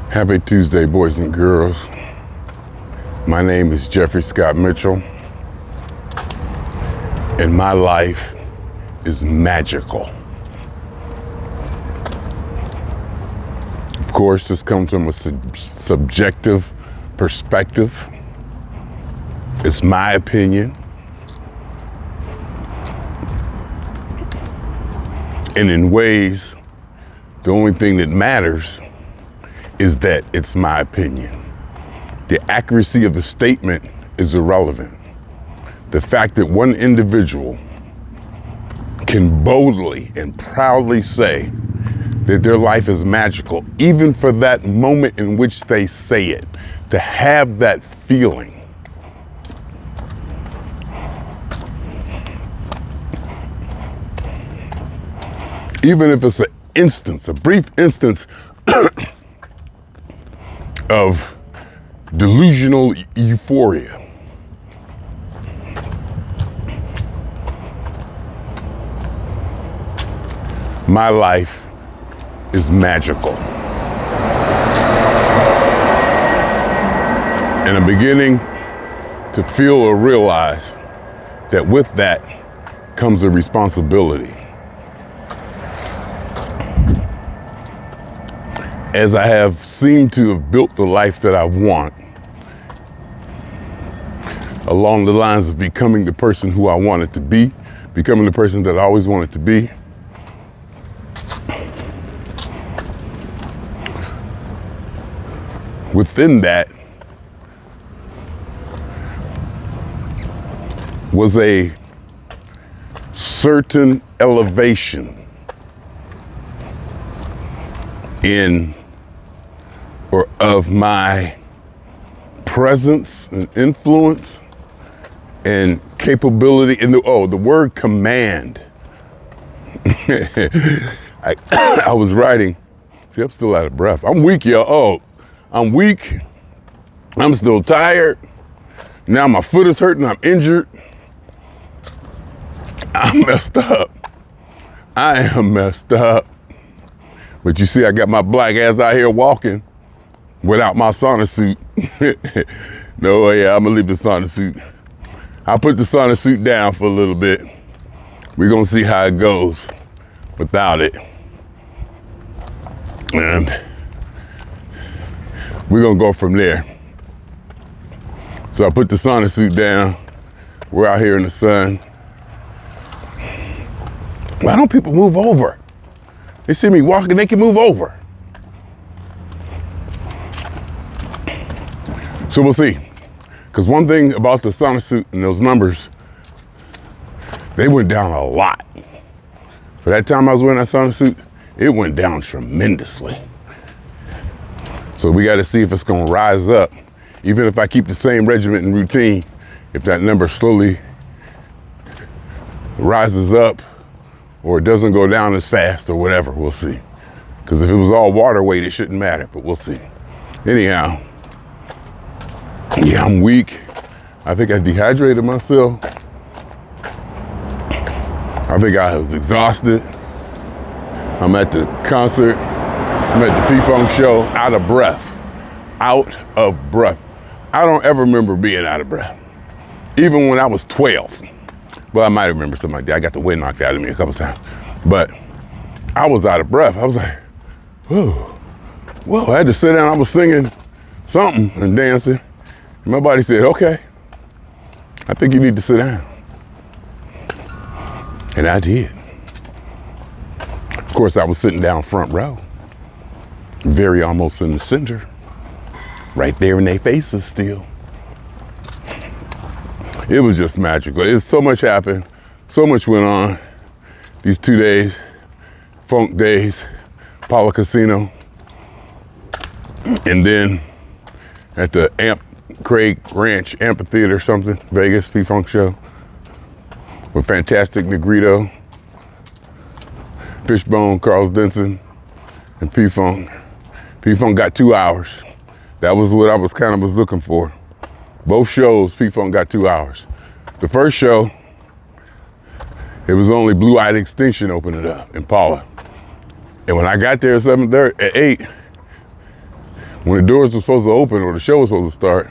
Happy Tuesday, boys and girls. My name is Jeffrey Scott Mitchell, and my life is magical. Of course, this comes from a subjective perspective. It's my opinion. And in ways, the only thing that matters is that it's my opinion. The accuracy of the statement is irrelevant. The fact that one individual can boldly and proudly say that their life is magical, even for that moment in which they say it, to have that feeling. Even if it's an instance, a brief instance of delusional euphoria. My life is magical. And I'm beginning to feel or realize that with that comes a responsibility. As I have seemed to have built the life that I want, along the lines of becoming the person who I wanted to be, becoming the person that I always wanted to be, within that was a certain elevation in or of my presence and influence and capability. And the word command. I was writing. See, I'm still out of breath. I'm weak, y'all. Oh, I'm weak. I'm still tired. Now my foot is hurting. I'm injured. I'm messed up. I am messed up. But you see, I got my black ass out here walking without my sauna suit. No, yeah, I'm gonna leave the sauna suit. I'll put the sauna suit down for a little bit. We're gonna see how it goes without it. And we're gonna go from there. So I put the sauna suit down. We're out here in the sun. Why don't people move over? They see me walking, they can move over. So we'll see. Because one thing about the sauna suit and those numbers, they went down a lot. For that time I was wearing that sauna suit, it went down tremendously. So we got to see if it's going to rise up. Even if I keep the same regimen and routine, if that number slowly rises up, or it doesn't go down as fast or whatever, we'll see. Because if it was all water weight, it shouldn't matter, but we'll see. Anyhow, yeah, I'm weak. I think I dehydrated myself. I think I was exhausted. I'm at the concert. I'm at the P-Funk show, out of breath. Out of breath. I don't ever remember being out of breath. Even when I was 12. Well, I might remember something like that. I got the wind knocked out of me a couple times. But I was out of breath. I was like, whoa. I had to sit down. I was singing something and dancing. And my body said, okay, I think you need to sit down. And I did. Of course, I was sitting down front row. Very almost in the center. Right there in their faces still. It was just magical. It's so much happened. So much went on these 2 days. Funk days, Apollo Casino. And then at the Craig Ranch Amphitheater something, Vegas, P-Funk show. With Fantastic Negrito, Fishbone, Carlos Denson, and P-Funk. P-Funk got 2 hours. That was what I was looking for. Both shows, P-Funk got 2 hours. The first show, it was only Blue Eyed Extinction opening it up, Impala. And when I got there at 7:30, at 8, When the doors were supposed to open or the show was supposed to start,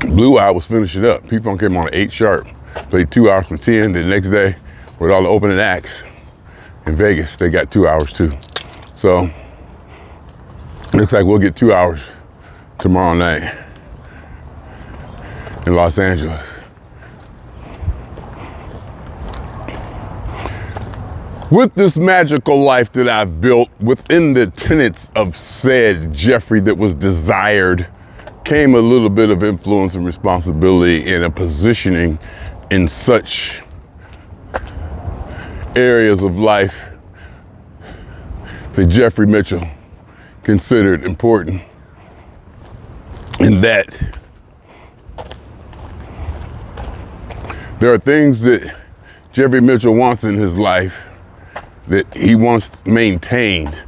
Blue Eye was finishing up. P-Funk came on at 8 sharp, played 2 hours from 10. The next day, with all the opening acts in Vegas, they got 2 hours too. So, looks like we'll get 2 hours tomorrow night in Los Angeles. With this magical life that I've built within the tenets of said Jeffrey that was desired, came a little bit of influence and responsibility and a positioning in such areas of life that Jeffrey Mitchell considered important, in that there are things that Jeffrey Mitchell wants in his life that he wants maintained,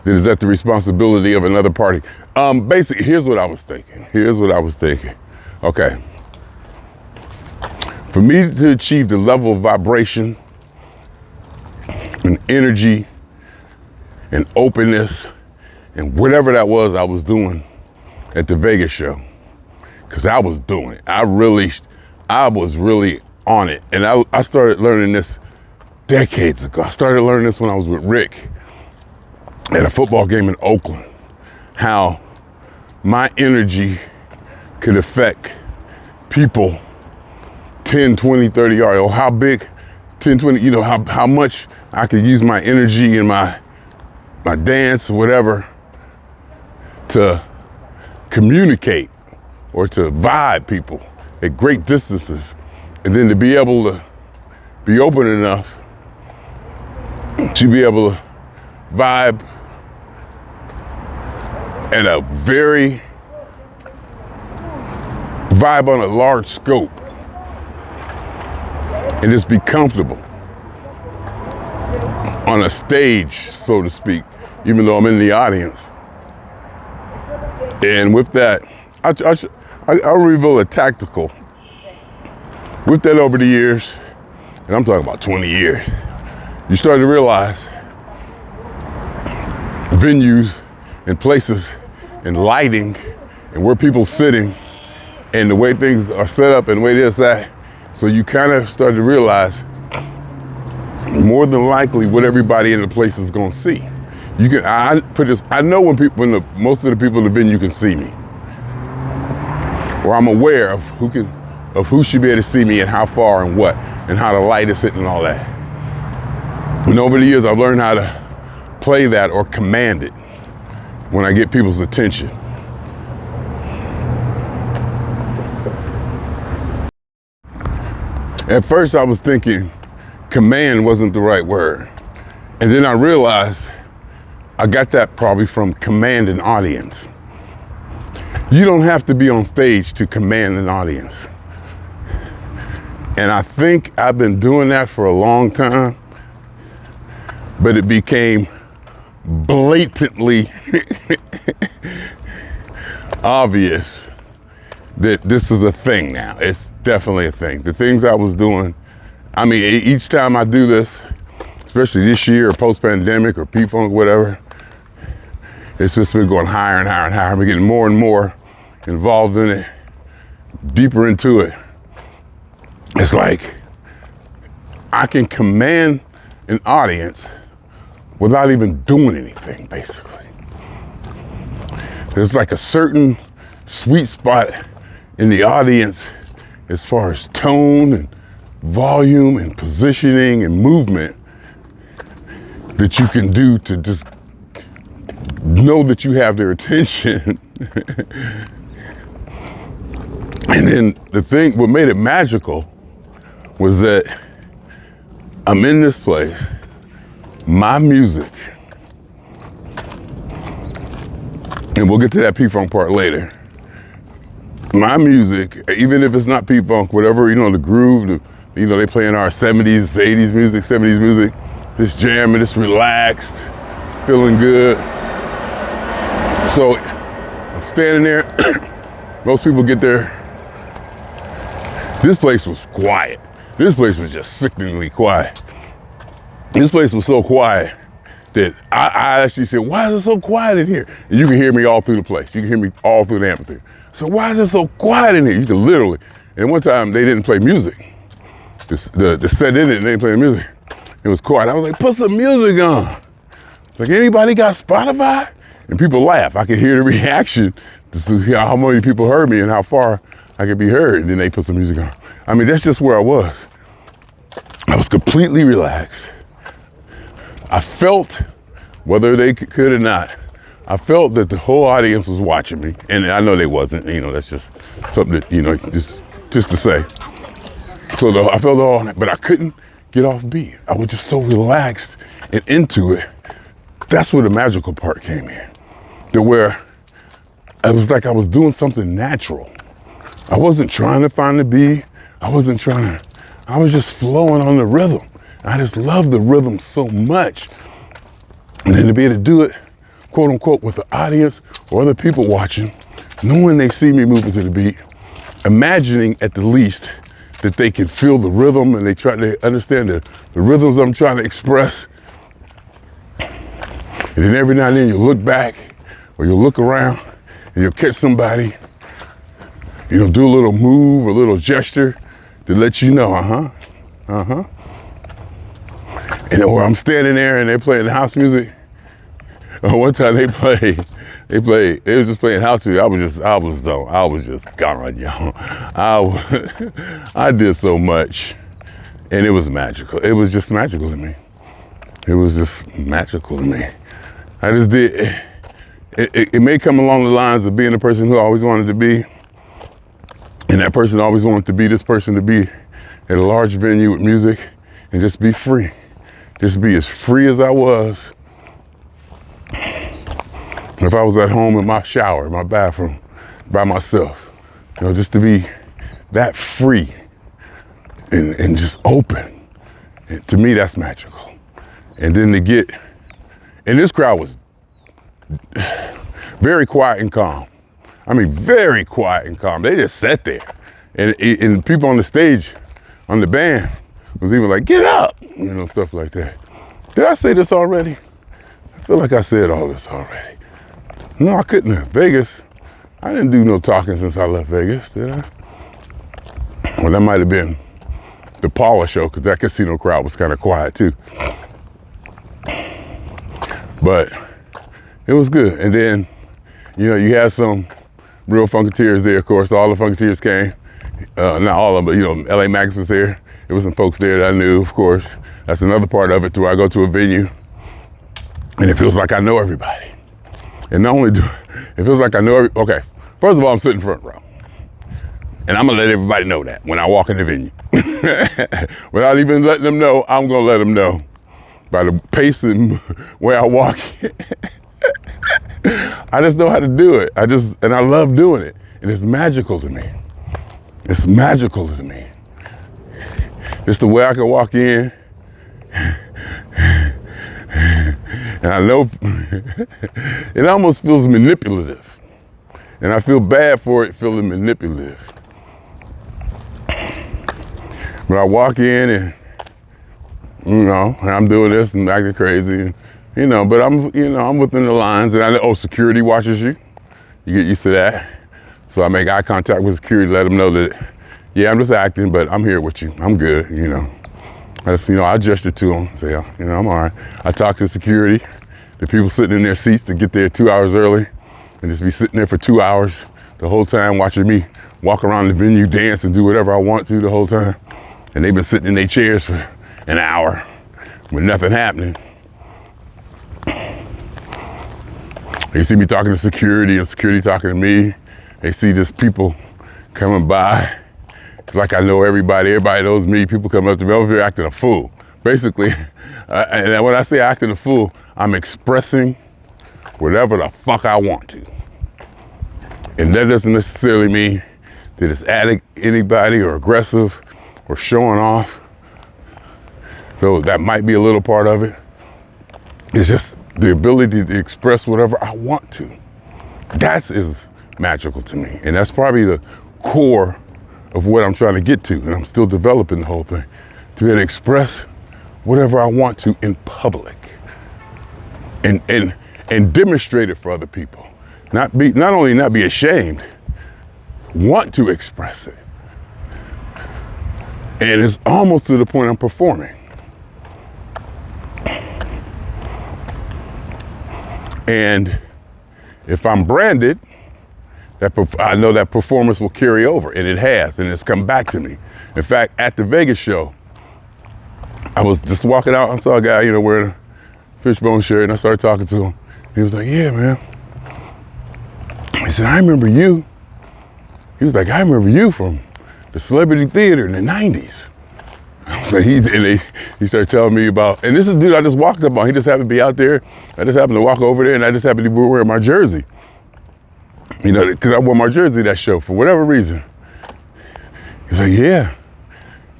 that is at the responsibility of another party. Basically, here's what I was thinking. Okay. For me to achieve the level of vibration and energy and openness and whatever that was I was doing at the Vegas show, because I was doing it. I was really on it. And I started learning this decades ago. I started learning this when I was with Rick at a football game in Oakland, how my energy could affect people 10, 20, 30 yards, or how big, 10, 20, how much I could use my energy and my dance or whatever to communicate or to vibe people at great distances. And then to be able to be open enough to be able to vibe at a vibe on a large scope and just be comfortable on a stage, so to speak, even though I'm in the audience. And with that, I'll reveal a tactical. With that over the years, and I'm talking about 20 years, you start to realize venues and places and lighting and where people sitting and the way things are set up and the way this, that. So you kind of start to realize more than likely what everybody in the place is going to see. I know when most of the people in the venue can see me, or I'm aware of who should be able to see me and how far and what, and how the light is hitting and all that. And over the years, I've learned how to play that or command it when I get people's attention. At first, I was thinking command wasn't the right word. And then I realized I got that probably from command an audience. You don't have to be on stage to command an audience. And I think I've been doing that for a long time, but it became blatantly obvious that this is a thing now. It's definitely a thing. The things I was doing, I mean, each time I do this, especially this year or post-pandemic or P-Funk, whatever, it's just been going higher and higher and higher. I'm getting more and more involved in it, deeper into it. It's like I can command an audience without even doing anything, basically. There's like a certain sweet spot in the audience as far as tone and volume and positioning and movement that you can do to just know that you have their attention. And then what made it magical was that I'm in this place, my music, and we'll get to that P-Funk part later. My music, even if it's not P-Funk, whatever, the groove, they play in our 70s, 80s music, 70s music, this jamming, this relaxed, feeling good. So I'm standing there, most people get there. This place was quiet. This place was just sickeningly quiet. This place was so quiet that I actually said, why is it so quiet in here? And you can hear me all through the place. You can hear me all through the amphitheater. So why is it so quiet in here? You can literally, and one time they didn't play music. The set in it, they didn't play the music. It was quiet. I was like, put some music on. It's like, anybody got Spotify? And people laugh. I could hear the reaction to see how many people heard me and how far I could be heard. And then they put some music on. I mean, that's just where I was. I was completely relaxed. I felt, whether they could or not, I felt that the whole audience was watching me. And I know they wasn't, that's just something that, just to say. So I felt all, but I couldn't get off beat. I was just so relaxed and into it. That's where the magical part came in. To where it was like I was doing something natural. I wasn't trying to find the beat. I was just flowing on the rhythm. I just love the rhythm so much. And then to be able to do it, quote unquote, with the audience or other people watching, knowing they see me moving to the beat, imagining at the least that they can feel the rhythm and they try to understand the rhythms I'm trying to express. And then every now and then you look back or you'll look around and you'll catch somebody, do a little move, a little gesture to let you know, And or I'm standing there and they're playing house music. One time they was just playing house music. I was just gone, y'all. I did so much and it was magical. It was just magical to me. It was just magical to me. I just did, it may come along the lines of being the person who I always wanted to be. And that person always wanted to be this person, to be at a large venue with music and just be free. Just be as free as I was. If I was at home in my shower, in my bathroom, by myself, just to be that free and just open. And to me, that's magical. And then and this crowd was very quiet and calm. I mean, very quiet and calm. They just sat there. And people on the stage, on the band, was even like, get up, stuff like that. Did I say this already? I feel like I said all this already. No, I couldn't have. Vegas, I didn't do no talking since I left Vegas, did I? Well, that might have been the Paula show, because that casino crowd was kind of quiet too. But it was good. And then, you had some real Funketeers there, of course. All the Funketeers came. Not all of them, but, LA Max was there. There was some folks there that I knew, of course. That's another part of it, where I go to a venue and it feels like I know everybody. And not only it feels like I know okay, first of all, I'm sitting front row. And I'm gonna let everybody know that when I walk in the venue. Without even letting them know, I'm gonna let them know by the pace and where I walk. I just know how to do it. And I love doing it. And it's magical to me. It's magical to me. It's the way I can walk in. And I know it almost feels manipulative. And I feel bad for it feeling manipulative. But I walk in and, I'm doing this and acting crazy, but I'm within the lines, and I know, security watches you. You get used to that. So I make eye contact with security, let them know that, yeah, I'm just acting, but I'm here with you. I'm good, I just, I gesture to them, say, I'm all right. I talk to security, the people sitting in their seats to get there 2 hours early, and just be sitting there for 2 hours the whole time watching me walk around the venue, dance, and do whatever I want to the whole time. And they've been sitting in their chairs for an hour with nothing happening. They see me talking to security and security talking to me. They see just people coming by. It's like I know everybody. Everybody knows me. People come up to me. I'm here acting a fool. Basically, and when I say acting a fool, I'm expressing whatever the fuck I want to. And that doesn't necessarily mean that it's at anybody or aggressive or showing off. So that might be a little part of it. It's just the ability to express whatever I want to. That is magical to me. And that's probably the core of what I'm trying to get to. And I'm still developing the whole thing. To be able to express whatever I want to in public. and demonstrate it for other people. Not only not be ashamed, want to express it. And it's almost to the point I'm performing. And if I'm branded, I know that performance will carry over, and it has, and it's come back to me. In fact, at the Vegas show, I was just walking out, I saw a guy, wearing a fishbone shirt, and I started talking to him. He was like, yeah, man. He said, I remember you. He was like, I remember you from the Celebrity Theater in the 90s. I was like, he started telling me about, and this is a dude I just walked up on. He just happened to be out there. I just happened to walk over there, and I just happened to be wearing my jersey. Because I wore my jersey that show for whatever reason. He's like, yeah,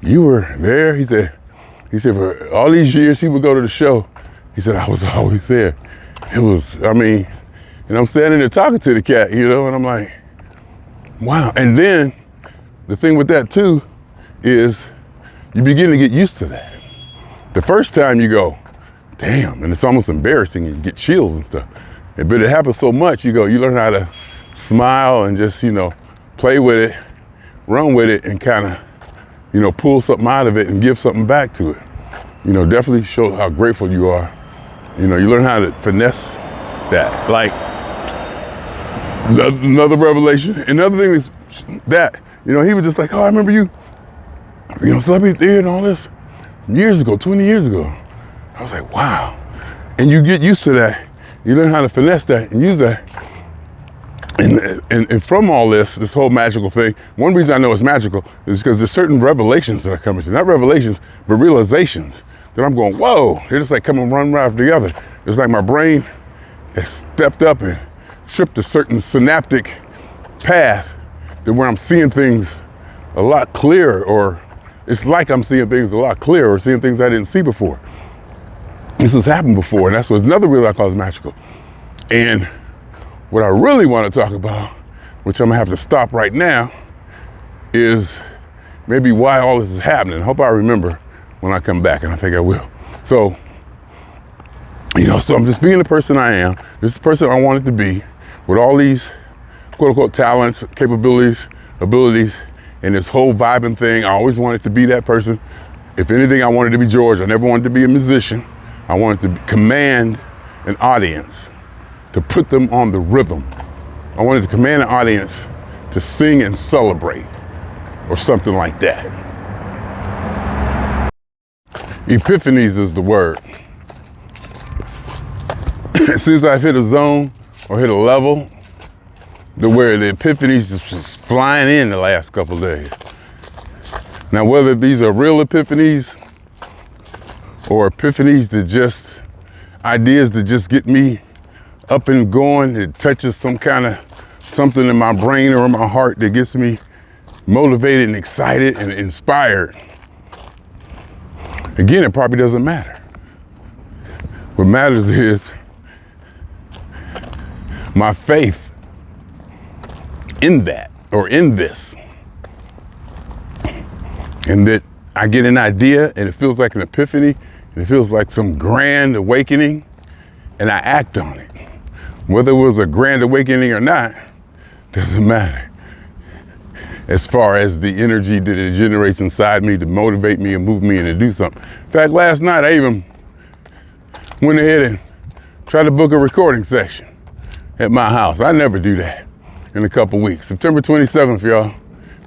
you were there. He said for all these years he would go to the show. He said, I was always there. It was, and I'm standing there talking to the cat, and I'm like, wow. And then the thing with that too is you begin to get used to that. The first time you go, damn, and it's almost embarrassing, and you get chills and stuff. But it happens so much, you learn how to smile and just, play with it, run with it, and kind of, pull something out of it and give something back to it. Definitely show how grateful you are. You learn how to finesse that. Like, another revelation. Another thing is that, he was just like, oh, I remember you, Celebrity Theater and all this years ago, 20 years ago. I was like, wow. And you get used to that. You learn how to finesse that and use that. And from all this whole magical thing, one reason I know it's magical is because there's certain revelations that are coming to, not revelations, but realizations that I'm going, whoa, they're just like coming run right together. It's like my brain has stepped up and tripped a certain synaptic path to where I'm seeing things a lot clearer, or it's like I'm seeing things a lot clearer, or seeing things I didn't see before. This has happened before, and that's what another reason I call it magical. And what I really want to talk about, which I'm gonna have to stop right now, is maybe why all this is happening. I hope I remember when I come back, and I think I will. So, so I'm just being the person I am. This is the person I wanted to be, with all these quote unquote talents, capabilities, abilities, and this whole vibing thing. I always wanted to be that person. If anything, I wanted to be George. I never wanted to be a musician. I wanted to command an audience, to put them on the rhythm. I wanted to command an audience to sing and celebrate, or something like that. Epiphanies is the word. Since I've hit a zone or hit a level to where the epiphanies is just flying in the last couple of days. Now, whether these are real epiphanies or epiphanies that just, ideas that just get me up and going, it touches some kind of something in my brain or in my heart that gets me motivated and excited and inspired. Again, it probably doesn't matter. What matters is my faith in that, or in this. And that I get an idea and it feels like an epiphany, and it feels like some grand awakening, and I act on it. Whether it was a grand awakening or not, doesn't matter. As far as the energy that it generates inside me to motivate me and move me and to do something. In fact, last night I even went ahead and tried to book a recording session at my house. I never do that in a couple weeks. September 27th, y'all.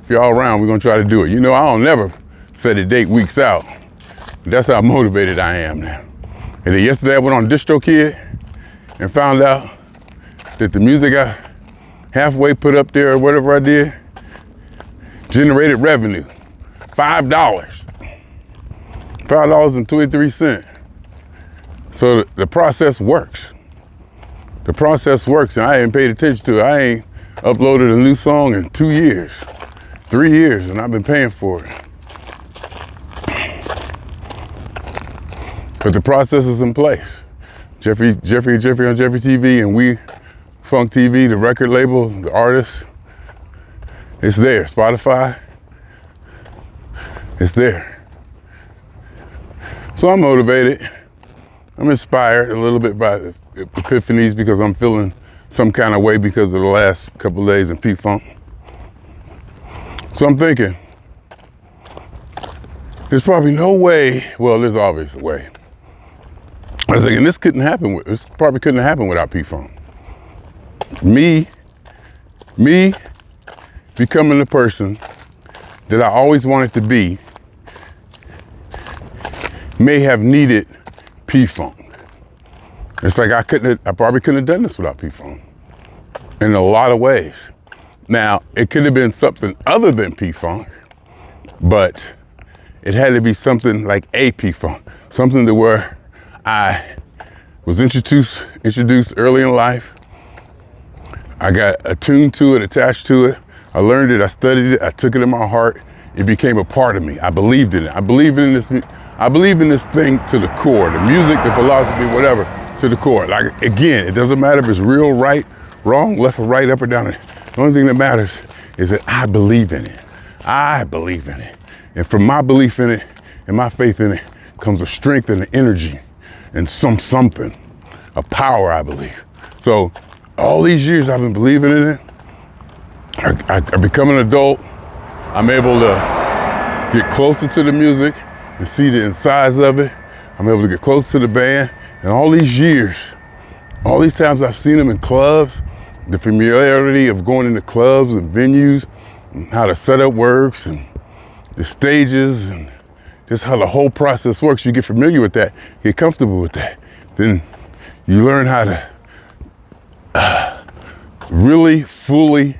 If y'all around, we're gonna try to do it. I don't never set a date weeks out. That's how motivated I am now. And then yesterday I went on DistroKid and found out that the music I halfway put up there or whatever I did generated revenue, $5.23. So the process works. The process works, and I ain't paid attention to it. I ain't uploaded a new song in 2 years, 3 years, and I've been paying for it. But the process is in place. Jeffery on Jeffery TV, and We Funk TV, the record label, the artist, it's there. Spotify, it's there. So I'm motivated. I'm inspired a little bit by epiphanies because I'm feeling some kind of way because of the last couple of days in P-Funk. So I'm thinking, there's probably no way, well, there's obvious a way. I was thinking, this probably couldn't happen without P-Funk. Me becoming the person that I always wanted to be may have needed P-Funk. It's like I probably couldn't have done this without P-Funk in a lot of ways. Now, it could have been something other than P-Funk, but it had to be something like a P-Funk, something to where I was introduced early in life. I got attuned to it, attached to it. I learned it, I studied it, I took it in my heart. It became a part of me. I believed in it. I believe in this thing to the core, the music, the philosophy, whatever, to the core. Like, again, it doesn't matter if it's real, right, wrong, left or right, up or down. The only thing that matters is that I believe in it. I believe in it. And from my belief in it and my faith in it comes a strength and an energy and something, a power, I believe. So all these years I've been believing in it. I become an adult. I'm able to get closer to the music and see the insides of it. I'm able to get close to the band. And all these years, all these times I've seen them in clubs, the familiarity of going into clubs and venues, and how the setup works and the stages and just how the whole process works. You get familiar with that, get comfortable with that. Then you learn how to really fully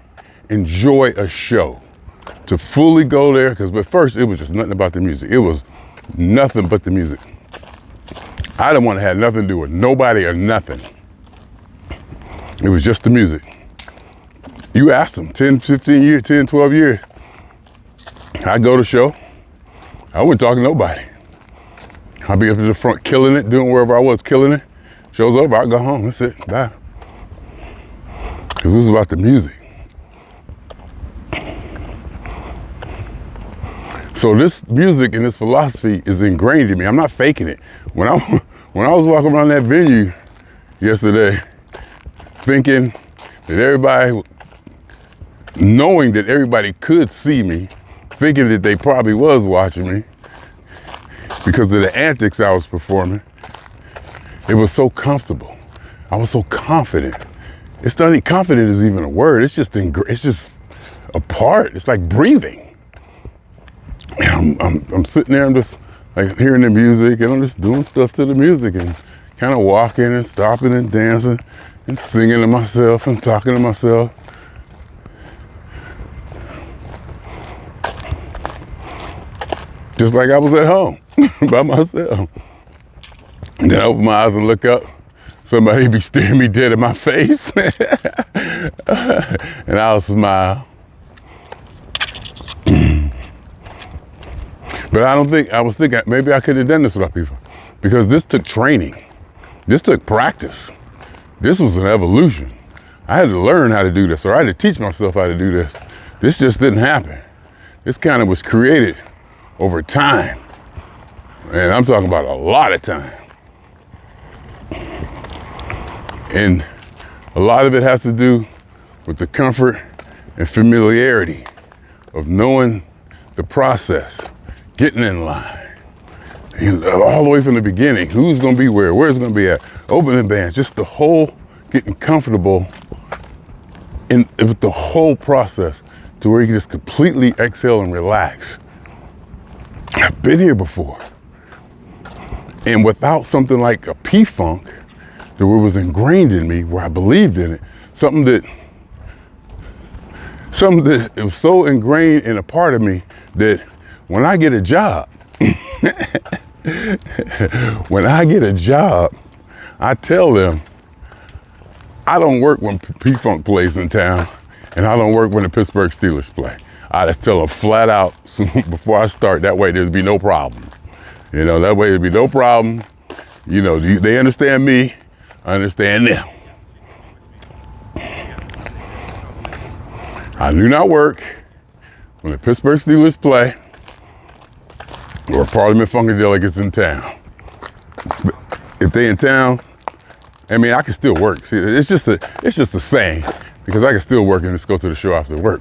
enjoy a show, to fully go there, because at first it was just nothing about the music. It was nothing but the music. I didn't want to have nothing to do with nobody or nothing. It was just the music. You asked them, 10, 15 years, 10, 12 years. I'd go to show. I wouldn't talk to nobody. I'd be up to the front killing it, doing wherever I was, killing it. Show's over, I'd go home, that's it, bye. Because this was about the music. So this music and this philosophy is ingrained in me. I'm not faking it. When I was walking around that venue yesterday, thinking that everybody, knowing that everybody could see me, thinking that they probably was watching me because of the antics I was performing, it was so comfortable. I was so confident. It's not even confident is even a word. It's just a part. It's like breathing. And I'm sitting there, I'm just like hearing the music, and I'm just doing stuff to the music and kind of walking and stopping and dancing and singing to myself and talking to myself. Just like I was at home by myself. And then I open my eyes and look up. Somebody be staring me dead in my face. And I'll smile. But I was thinking maybe I could have done this without people, because this took training. This took practice. This was an evolution. I had to learn how to do this, or I had to teach myself how to do this. This just didn't happen. This kind of was created over time. And I'm talking about a lot of time. And a lot of it has to do with the comfort and familiarity of knowing the process, getting in line, all the way from the beginning, who's gonna be where's it gonna be at, opening bands, just the whole getting comfortable with the whole process to where you can just completely exhale and relax. I've been here before. And without something like a P-Funk that was ingrained in me, where I believed in it, something that it was so ingrained in a part of me that when I get a job, I tell them, I don't work when P-Funk plays in town, and I don't work when the Pittsburgh Steelers play. I just tell them flat out before I start, that way there'd be no problem. You know, that way there'd be no problem. You know, they understand me, I understand them. I do not work when the Pittsburgh Steelers play or Parliament Funkadelic is in town. If they in town, I mean, I can still work. See, it's just a saying, because I can still work and just go to the show after work,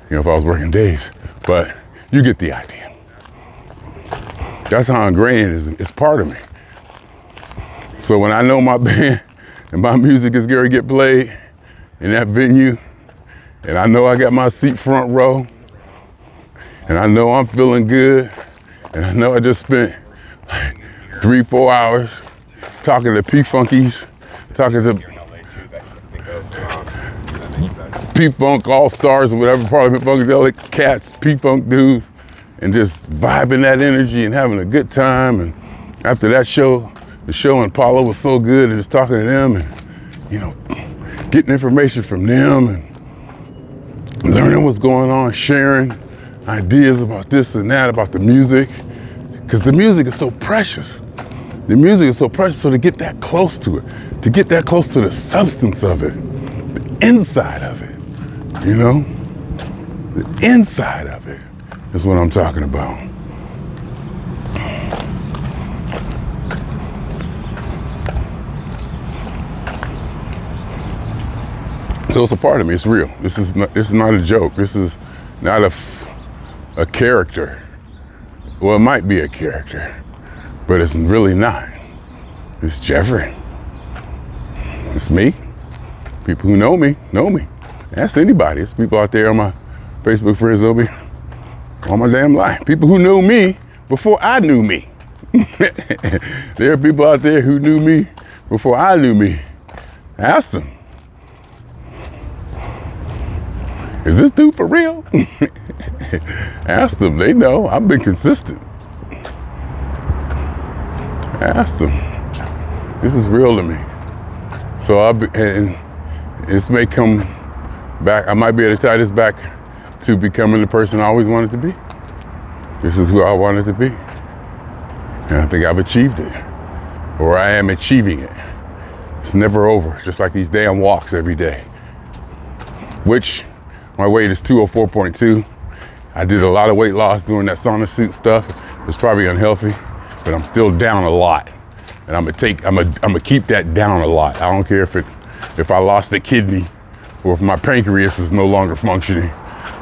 if I was working days. But you get the idea. That's how ingrained it is. It's part of me. So when I know my band and my music is going to get played in that venue, and I know I got my seat front row, and I know I'm feeling good, and I know I just spent like 3-4 hours talking to P-Funkies, talking to P-Funk All-Stars or whatever, Parliament Funkadelic Cats, P-Funk dudes, and just vibing that energy and having a good time. And after that show, the show in Palo was so good, and just talking to them and, getting information from them and learning what's going on, sharing ideas about this and that, about the music, because the music is so precious. The music is so precious, so to get that close to it, to get that close to the substance of it, the inside of it, the inside of it is what I'm talking about. So it's a part of me, it's real. This is not a joke. This is not a character. Well, it might be a character, but it's really not. It's Jeffrey. It's me. People who know me, know me. Ask anybody. It's people out there on my Facebook friends know me all my damn life. People who knew me before I knew me. There are people out there who knew me before I knew me. Ask them. Is this dude for real? Ask them. They know. I've been consistent. Ask them. This is real to me. So and this may come back. I might be able to tie this back to becoming the person I always wanted to be. This is who I wanted to be. And I think I've achieved it. Or I am achieving it. It's never over. Just like these damn walks every day. Which, my weight is 204.2. I did a lot of weight loss doing that sauna suit stuff. It's probably unhealthy, but I'm still down a lot. And I'm gonna keep that down a lot. I don't care if I lost a kidney or if my pancreas is no longer functioning.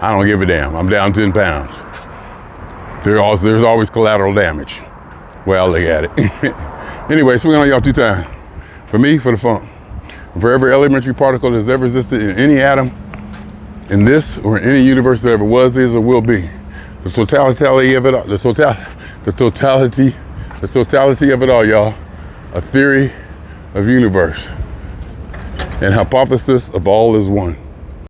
I don't give a damn. I'm down 10 pounds. There's always collateral damage. Well, look at it. Anyway, swing on y'all 2 times. For me, for the funk. For every elementary particle that's ever existed in any atom, in this or in any universe that ever was, is, or will be. The totality of it all, the totality of it all, y'all. A theory of universe. And hypothesis of all is one.